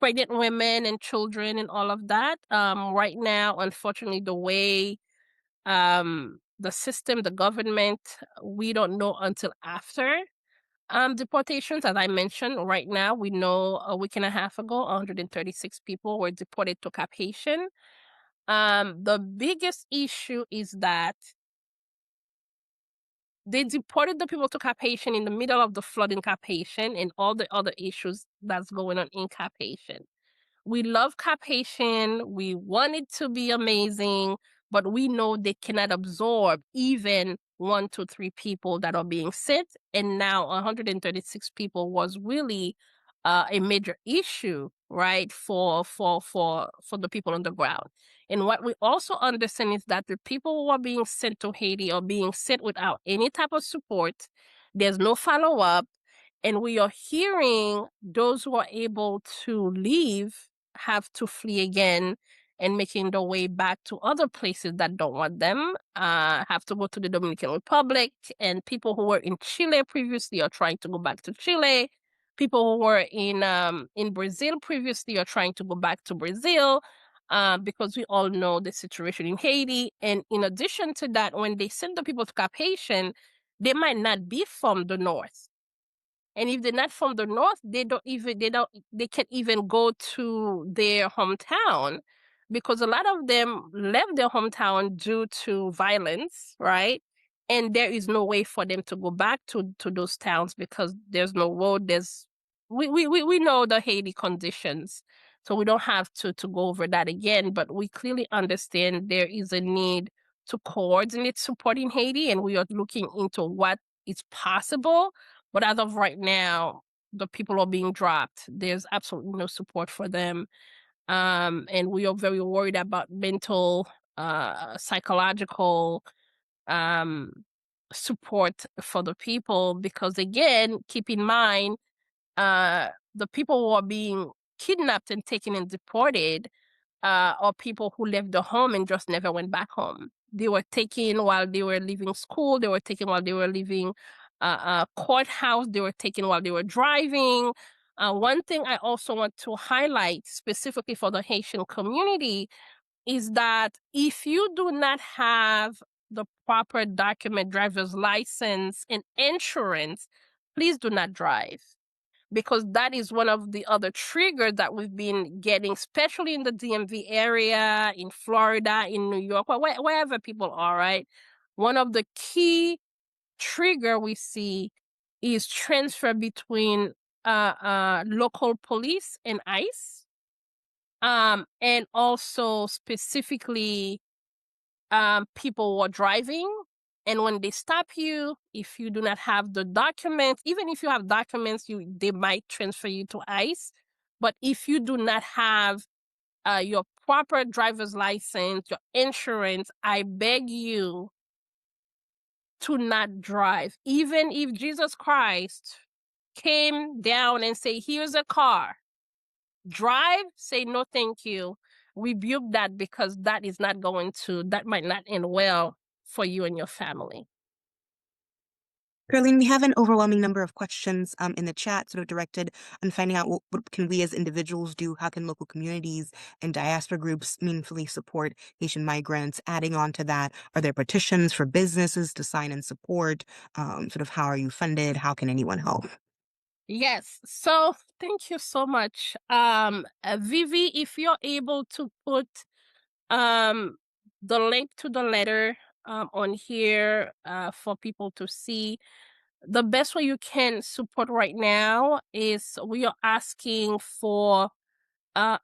Pregnant women and children and all of that. Right now, unfortunately, the way the system, the government, we don't know until after deportations. As I mentioned, right now we know a week and a half ago, 136 people were deported to Cap Haitian. The biggest issue is that they deported the people to Cap Haitian in the middle of the flood in Cap Haitian and all the other issues that's going on in Cap Haitian. We love Cap Haitian. We want it to be amazing, but we know they cannot absorb even 1 to 3 people that are being sent. And now 136 people was really a major issue, right, for the people on the ground. And what we also understand is that the people who are being sent to Haiti are being sent without any type of support. There's no follow up. And we are hearing those who are able to leave have to flee again and making their way back to other places that don't want them, have to go to the Dominican Republic. And people who were in Chile previously are trying to go back to Chile. People who were in Brazil previously are trying to go back to Brazil, because we all know the situation in Haiti. And in addition to that, when they send the people to Cap Haitian, they might not be from the north. And if they're not from the north, they can't even go to their hometown, because a lot of them left their hometown due to violence, right? And there is no way for them to go back to those towns because there's no road. We know the Haiti conditions. So we don't have to go over that again, but we clearly understand there is a need to coordinate support in Haiti, and we are looking into what is possible. But as of right now, the people are being dropped. There's absolutely no support for them. And we are very worried about mental, psychological, um, support for the people because, again, keep in mind, the people who are being kidnapped and taken and deported or people who left the home and just never went back home. They were taken while they were leaving school. They were taken while they were leaving courthouse. They were taken while they were driving. One thing I also want to highlight specifically for the Haitian community is that if you do not have the proper document, driver's license, and insurance, please do not drive because that is one of the other triggers that we've been getting, especially in the DMV area, in Florida, in New York, wherever people are, right? One of the key trigger we see is transfer between local police and ICE, and also specifically people who are driving. And when they stop you, if you do not have the documents, even if you have documents, they might transfer you to ICE. But if you do not have your proper driver's license, your insurance, I beg you to not drive. Even if Jesus Christ came down and say, "Here's a car, drive," say no thank you. Rebuke that because that might not end well for you and your family. Guerline, we have an overwhelming number of questions in the chat sort of directed on finding out what can we as individuals do? How can local communities and diaspora groups meaningfully support Haitian migrants? Adding on to that, are there petitions for businesses to sign and support? Sort of how are you funded? How can anyone help? Yes. So thank you so much. Vivi, if you're able to put um the link to the letter on here for people to see. The best way you can support right now is we are asking for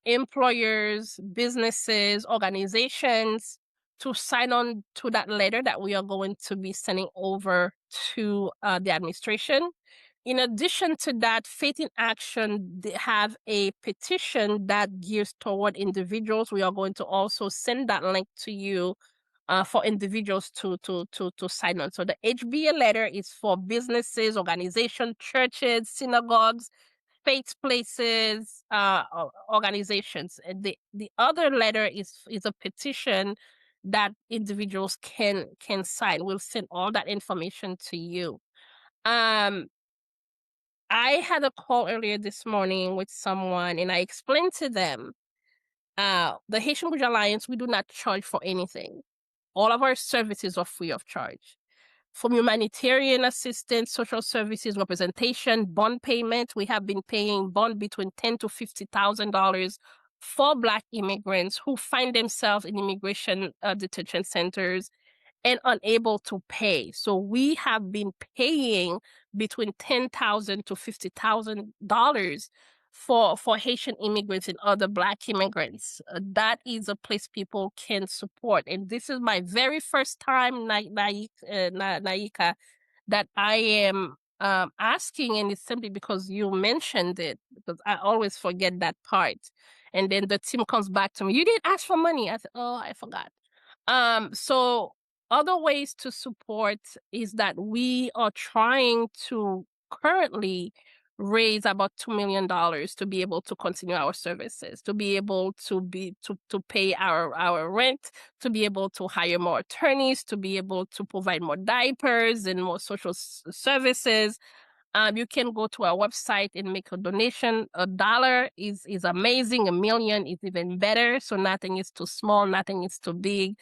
employers, businesses, organizations to sign on to that letter that we are going to be sending over to the administration. In addition to that, Faith in Action, they have a petition that gears toward individuals. We are going to also send that link to you for individuals to sign on. So the HBA letter is for businesses, organizations, churches, synagogues, faith places, organizations. And the other letter is a petition that individuals can sign. We'll send all that information to you. Um, I had a call earlier this morning with someone, and I explained to them, the Haitian Bridge Alliance, we do not charge for anything. All of our services are free of charge. From humanitarian assistance, social services, representation, bond payment, we have been paying bond between $10,000 to $50,000 for Black immigrants who find themselves in immigration detention centers and unable to pay. So we have been paying between $10,000 to $50,000 for Haitian immigrants and other Black immigrants. That is a place people can support. And this is my very first time, Naika, that I am asking, and it's simply because you mentioned it, because I always forget that part. And then the team comes back to me, "You didn't ask for money." I said, "Oh, I forgot." So other ways to support is that we are trying to currently raise about $2 million to be able to continue our services, to be able to pay our rent, to be able to hire more attorneys, to be able to provide more diapers and more social services. You can go to our website and make a donation. $1 is amazing. 1 million is even better. So nothing is too small, nothing is too big.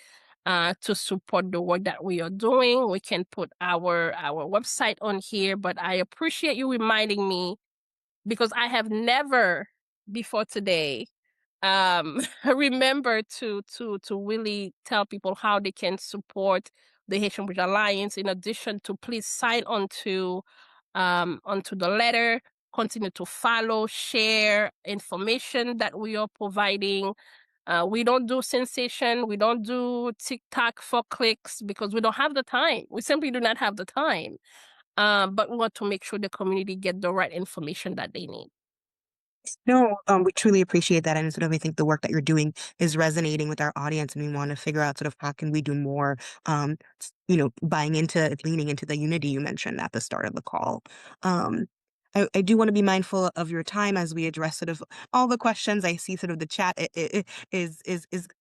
To support the work that we are doing, we can put our website on here. But I appreciate you reminding me because I have never before today remember to really tell people how they can support the Haitian Bridge Alliance. In addition to please sign onto the letter, continue to follow, share information that we are providing. We don't do sensation. We don't do TikTok for clicks because we don't have the time. We simply do not have the time. but we want to make sure the community get the right information that they need. No, we truly appreciate that, and sort of I think the work that you're doing is resonating with our audience, and we want to figure out sort of how can we do more, buying into, leaning into the unity you mentioned at the start of the call. Um, I do want to be mindful of your time as we address sort of all the questions. I see sort of the chat is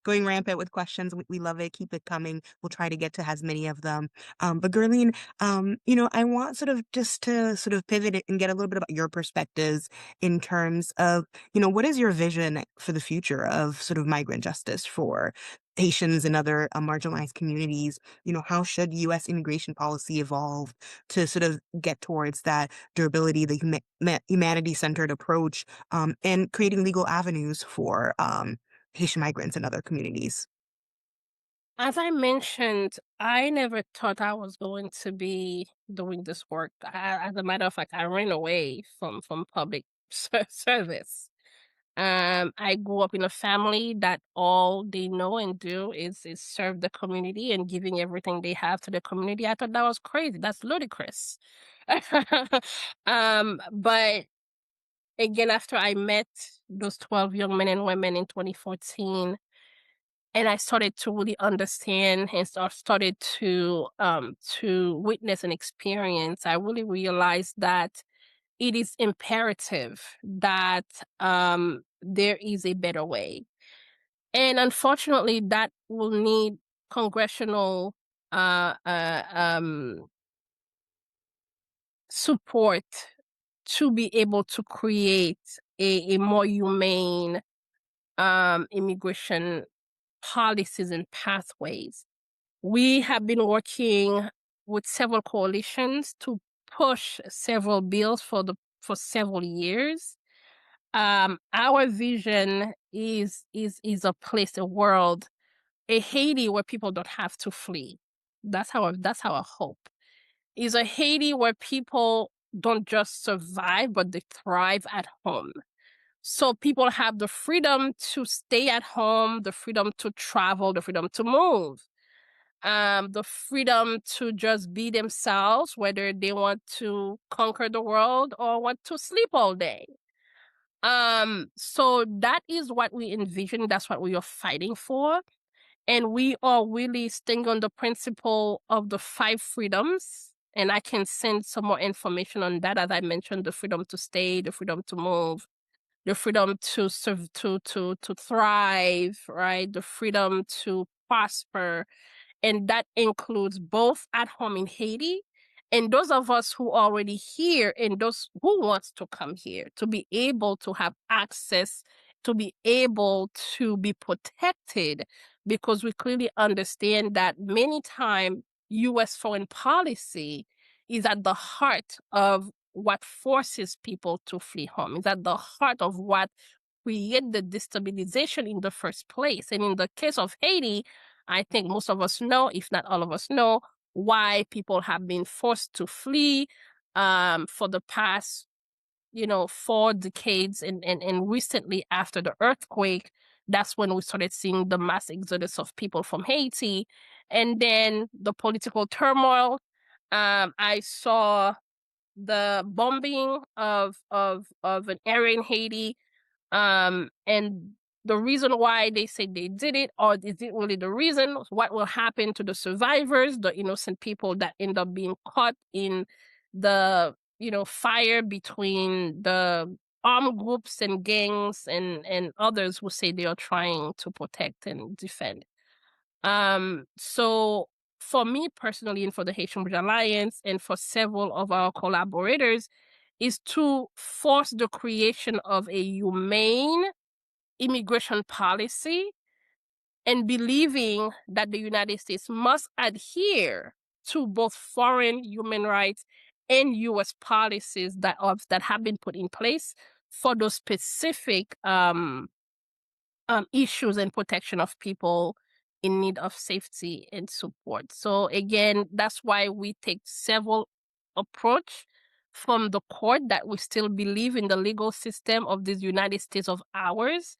going rampant with questions. We love it. Keep it coming. We'll try to get to as many of them. But Guerline, I want sort of just to sort of pivot it and get a little bit about your perspectives in terms of, what is your vision for the future of sort of migrant justice for Haitians and other marginalized communities? How should U.S. immigration policy evolve to sort of get towards that durability, the humanity-centered approach, and creating legal avenues for Haitian migrants and other communities? As I mentioned, I never thought I was going to be doing this work. As a matter of fact, I ran away from public service. I grew up in a family that all they know and do is serve the community and giving everything they have to the community. I thought that was crazy. That's ludicrous. But again, after I met those 12 young men and women in 2014, and I started to really understand and started to witness and experience, I really realized that it is imperative that there is a better way. And unfortunately, that will need congressional uh, uh, um, support to be able to create a more humane immigration policies and pathways. We have been working with several coalitions to push several bills for several years. Our vision is a place, a world, a Haiti where people don't have to flee. That's our hope. Is a Haiti where people don't just survive, but they thrive at home. So people have the freedom to stay at home, the freedom to travel, the freedom to move, the freedom to just be themselves, whether they want to conquer the world or want to sleep all day. So that is what we envision. That's what we are fighting for. And we are really staying on the principle of the five freedoms. And I can send some more information on that. As I mentioned, the freedom to stay, the freedom to move, the freedom to serve, to thrive, right? The freedom to prosper, and that includes both at home in Haiti and those of us who are already here and those who wants to come here to be able to have access, to be able to be protected, because we clearly understand that many times US foreign policy is at the heart of what forces people to flee home, is at the heart of what create the destabilization in the first place. And in the case of Haiti, I think most of us know, if not all of us know, why people have been forced to flee for the past, 4 decades. And recently after the earthquake, that's when we started seeing the mass exodus of people from Haiti. And then the political turmoil. I saw the bombing of an area in Haiti, and the reason why they say they did it, or is it really the reason? What will happen to the survivors, the innocent people that end up being caught in the, fire between the armed groups and gangs and others who say they are trying to protect and defend. So for me personally, and for the Haitian Bridge Alliance, and for several of our collaborators, is to force the creation of a humane immigration policy, and believing that the United States must adhere to both foreign human rights and US policies that have been put in place for those specific issues and protection of people in need of safety and support. So again, that's why we take several approach from the court, that we still believe in the legal system of this United States of ours.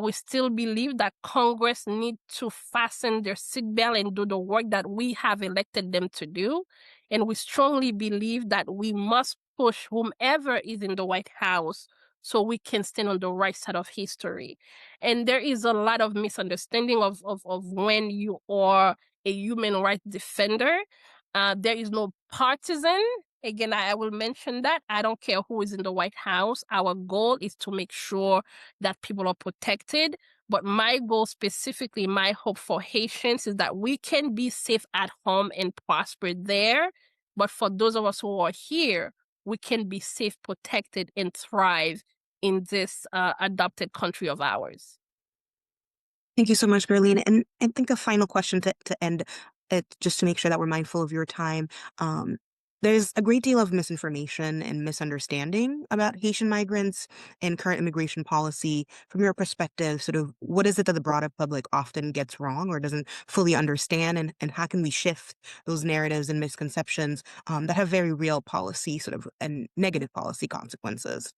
We still believe that Congress need to fasten their seatbelt and do the work that we have elected them to do. And we strongly believe that we must push whomever is in the White House so we can stand on the right side of history. And there is a lot of misunderstanding of when you are a human rights defender. There is no partisan. Again, I will mention that. I don't care who is in the White House. Our goal is to make sure that people are protected. But my goal specifically, my hope for Haitians is that we can be safe at home and prosper there. But for those of us who are here, we can be safe, protected, and thrive in this adopted country of ours. Thank you so much, Guerline. And I think a final question to end it, just to make sure that we're mindful of your time. Um, there's a great deal of misinformation and misunderstanding about Haitian migrants and current immigration policy. From your perspective, sort of what is it that the broader public often gets wrong or doesn't fully understand, and how can we shift those narratives and misconceptions that have very real policy sort of and negative policy consequences?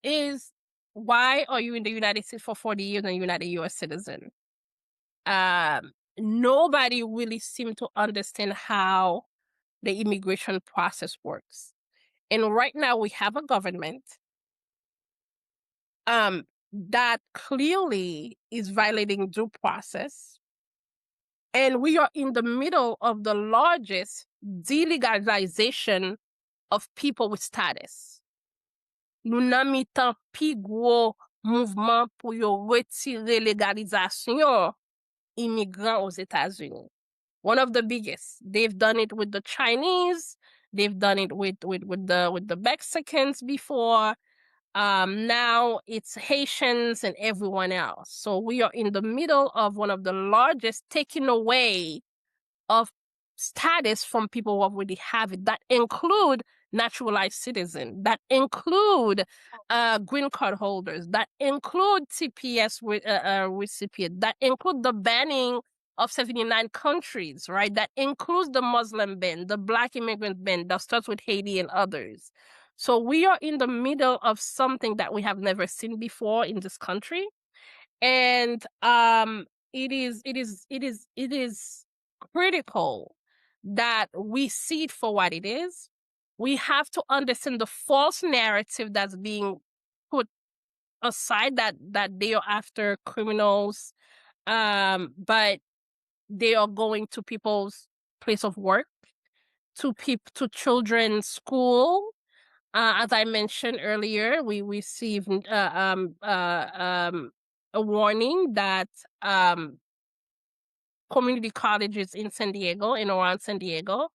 Is why are you in the United States for 40 years and you're not a US citizen? Nobody really seemed to understand how the immigration process works. And right now we have a government that clearly is violating due process. And we are in the middle of the largest delegalization of people with status. Nou nan mi tan pi gwo mouvment pou yo retire legalizasyon immigrants aux États-Unis. One of the biggest. They've done it with the Chinese. They've done it with the Mexicans before. Now it's Haitians and everyone else. So we are in the middle of one of the largest taking away of status from people who already have it. That include naturalized citizens, that include green card holders, that include TPS recipient, that include the banning of 79 countries, right? That includes the Muslim ban, the Black immigrant ban that starts with Haiti and others. So we are in the middle of something that we have never seen before in this country. And it is critical that we see it for what it is. We have to understand the false narrative that's being put aside, that they are after criminals, but they are going to people's place of work, to children's school. As I mentioned earlier, we received a warning that community colleges in San Diego and around San Diego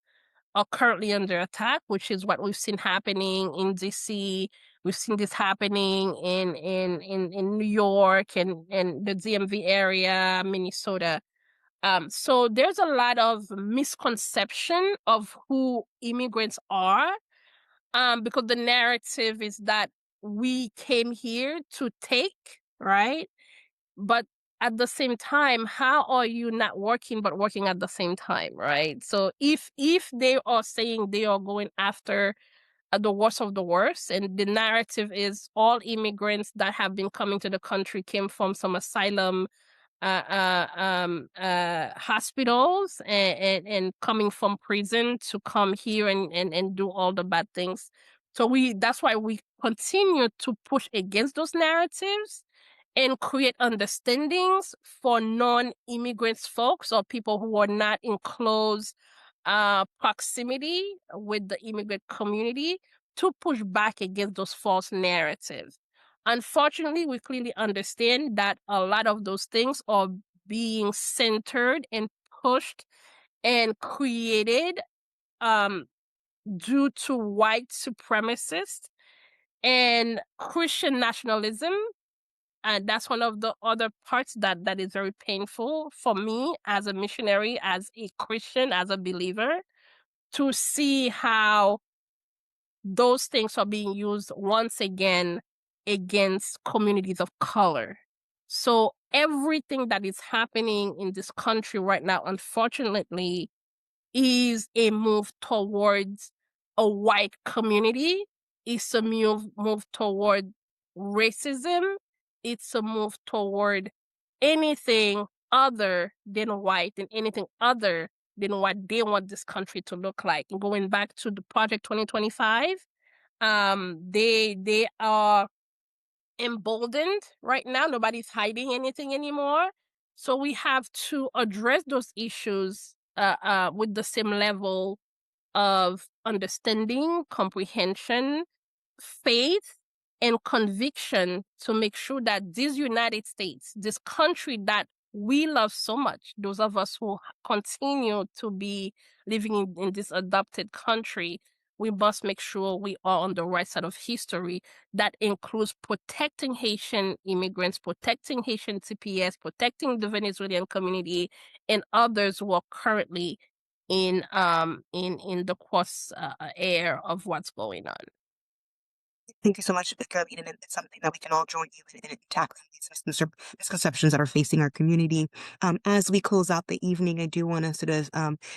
are currently under attack, which is what we've seen happening in DC. We've seen this happening in New York and the DMV area, Minnesota. So there's a lot of misconception of who immigrants are, because the narrative is that we came here to take, right? But at the same time, how are you not working but working at the same time, right? So if they are saying they are going after the worst of the worst, and the narrative is all immigrants that have been coming to the country came from some asylum hospitals, and coming from prison to come here and do all the bad things. So that's why we continue to push against those narratives and create understandings for non-immigrants folks, or people who are not in close proximity with the immigrant community, to push back against those false narratives. Unfortunately, we clearly understand that a lot of those things are being centered and pushed and created um, due to white supremacists and Christian nationalism. And that's one of the other parts that is very painful for me as a missionary, as a Christian, as a believer, to see how those things are being used once again against communities of color. So everything that is happening in this country right now, unfortunately, is a move towards a white community. It's a move toward racism. It's a move toward anything other than white and anything other than what they want this country to look like. Going back to the Project 2025, they are emboldened right now. Nobody's hiding anything anymore. So we have to address those issues with the same level of understanding, comprehension, faith, and conviction to make sure that this United States, this country that we love so much, those of us who continue to be living in this adopted country, we must make sure we are on the right side of history. That includes protecting Haitian immigrants, protecting Haitian TPS, protecting the Venezuelan community, and others who are currently in the cross air of what's going on. Thank you so much, Guerline, and it's something that we can all join you in tackling these misconceptions that are facing our community. As we close out the evening, I do want to sort of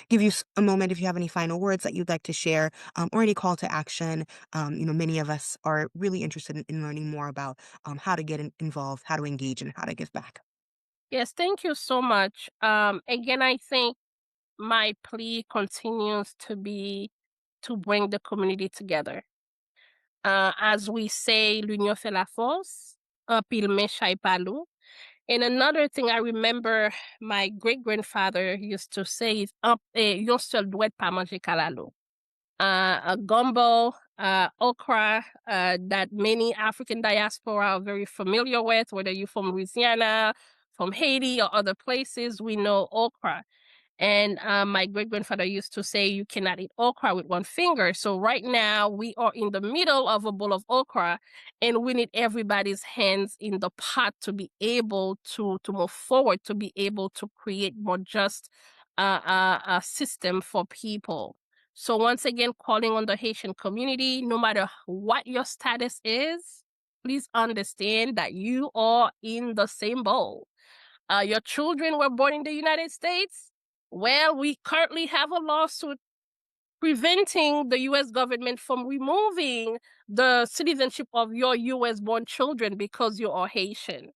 give you a moment if you have any final words that you'd like to share, or any call to action. Many of us are really interested in learning more about how to get involved, how to engage, and how to give back. Yes, thank you so much. Again, I think my plea continues to be to bring the community together. As we say, l'union fait la force, un pile main chaille pas loup. And another thing I remember my great grandfather used to say is, yon seul doit pas manger qu'à la loup. A gumbo, okra, that many African diaspora are very familiar with, whether you're from Louisiana, from Haiti, or other places, we know okra. And my great grandfather used to say, you cannot eat okra with one finger. So right now, we are in the middle of a bowl of okra, and we need everybody's hands in the pot to be able to move forward, to be able to create more just a system for people. So once again, calling on the Haitian community, no matter what your status is, please understand that you are in the same bowl. Your children were born in the United States. Well, we currently have a lawsuit preventing the US government from removing the citizenship of your US born children because you are Haitian.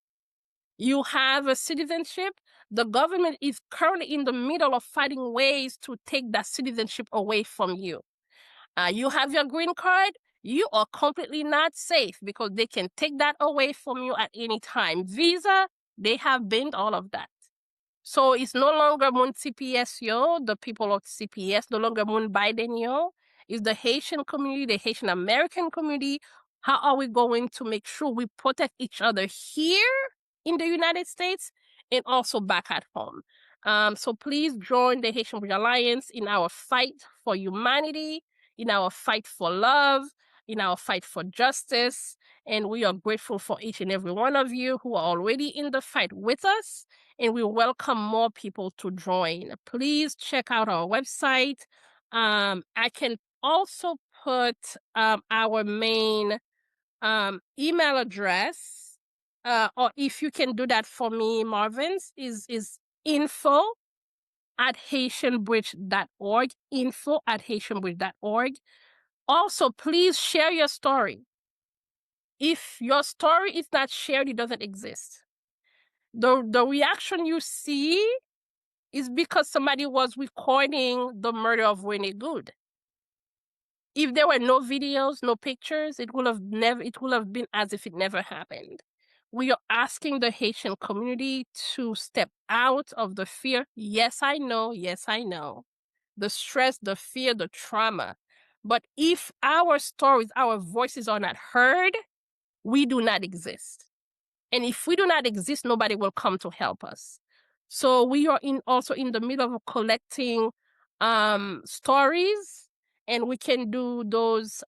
You have a citizenship. The government is currently in the middle of finding ways to take that citizenship away from you. You have your green card. You are completely not safe because they can take that away from you at any time. Visa, they have banned all of that. So it's no longer Mun TPS yo, the people of CPS, no longer Mun Biden yo. It's the Haitian community, the Haitian American community. How are we going to make sure we protect each other here in the United States and also back at home? So please join the Haitian Bridge Alliance in our fight for humanity, in our fight for love, in our fight for justice. And we are grateful for each and every one of you who are already in the fight with us, and we welcome more people to join. Please check out our website. I can also put our main email address, or if you can do that for me, Marvin's, is info@haitianbridge.org, info@haitianbridge.org. Also, please share your story. If your story is not shared, it doesn't exist. The reaction you see is because somebody was recording the murder of Rene Good. If there were no videos, no pictures, it would have been as if it never happened. We are asking the Haitian community to step out of the fear. Yes, I know. Yes, I know. The stress, the fear, the trauma. But if our stories, our voices are not heard, we do not exist. And if we do not exist, nobody will come to help us. So we are also in the middle of collecting stories, and we can do those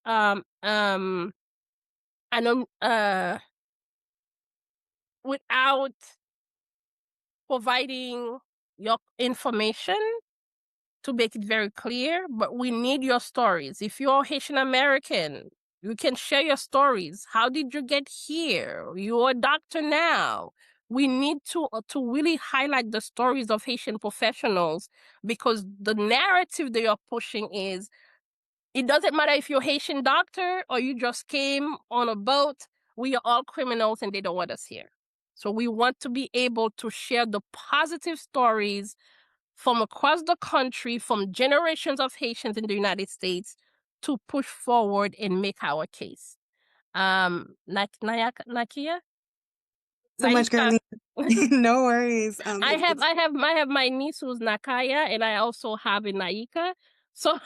without providing your information to make it very clear, but we need your stories. If you're Haitian American, you can share your stories. How did you get here? You're a doctor now. We need to really highlight the stories of Haitian professionals, because the narrative they are pushing is, it doesn't matter if you're a Haitian doctor or you just came on a boat, we are all criminals and they don't want us here. So we want to be able to share the positive stories from across the country, from generations of Haitians in the United States to push forward and make our case. Nakia? So much, Naika. Guerline. No worries. I have my niece who's Nakaya, and I also have a Naika. So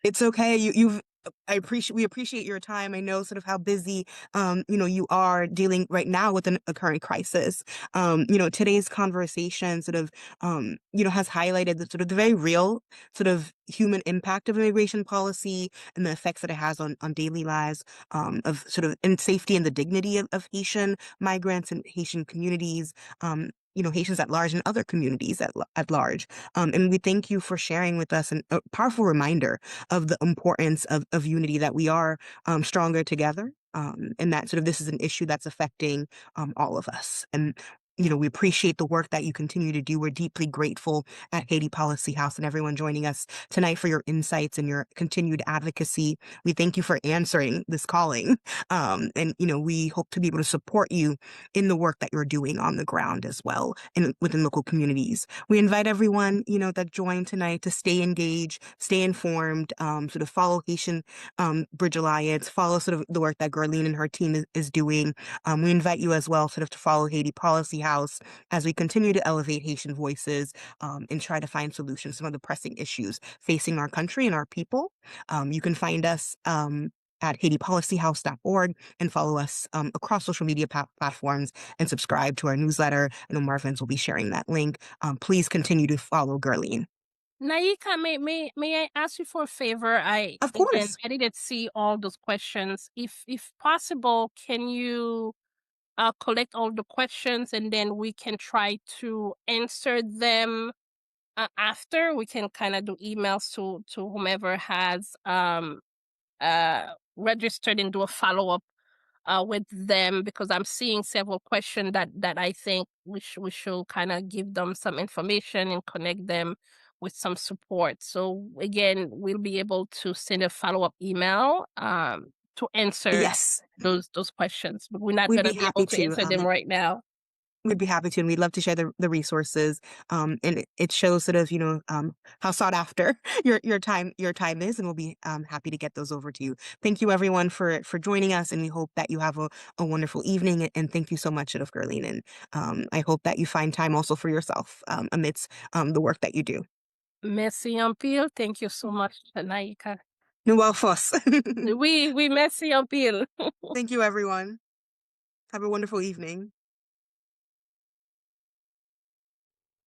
It's okay. We appreciate your time. I know sort of how busy, you are dealing right now with a current crisis. Today's conversation sort of, has highlighted the sort of the very real sort of human impact of immigration policy and the effects that it has on daily lives, of sort of and safety and the dignity of Haitian migrants and Haitian communities. Haitians at large and other communities at large. And we thank you for sharing with us a powerful reminder of the importance of unity, that we are stronger together, and that sort of this is an issue that's affecting all of us. And we appreciate the work that you continue to do. We're deeply grateful at Haiti Policy House and everyone joining us tonight for your insights and your continued advocacy. We thank you for answering this calling. And we hope to be able to support you in the work that you're doing on the ground as well and within local communities. We invite everyone, that joined tonight to stay engaged, stay informed, sort of follow Haitian Bridge Alliance, follow sort of the work that Guerline and her team is doing. We invite you as well sort of to follow Haiti Policy House as we continue to elevate Haitian voices, and try to find solutions to some of the pressing issues facing our country and our people. You can find us at HaitiPolicyHouse.org and follow us across social media platforms and subscribe to our newsletter. I know Marvin's will be sharing that link. Please continue to follow Guerline. Naika, may I ask you for a favor? Of Again, course. I didn't see all those questions. If possible, can you collect all the questions and then we can try to answer them after? We can kind of do emails to whomever has registered and do a follow up with them, because I'm seeing several questions that I think we should kind of give them some information and connect them with some support. So again, we'll be able to send a follow up email to answer Yes, those questions, but we're not we'd going be to be able happy to to. answer them right now. We'd be happy to, and we'd love to share the resources. And it shows sort of, how sought after your time is, and we'll be happy to get those over to you. Thank you everyone for joining us, and we hope that you have a wonderful evening. And thank you so much, Sheriff Guerline. And I hope that you find time also for yourself amidst the work that you do. Merci en pile. Thank you so much, Naika. Noel Foss. Oui, merci en pile. Thank you, everyone. Have a wonderful evening.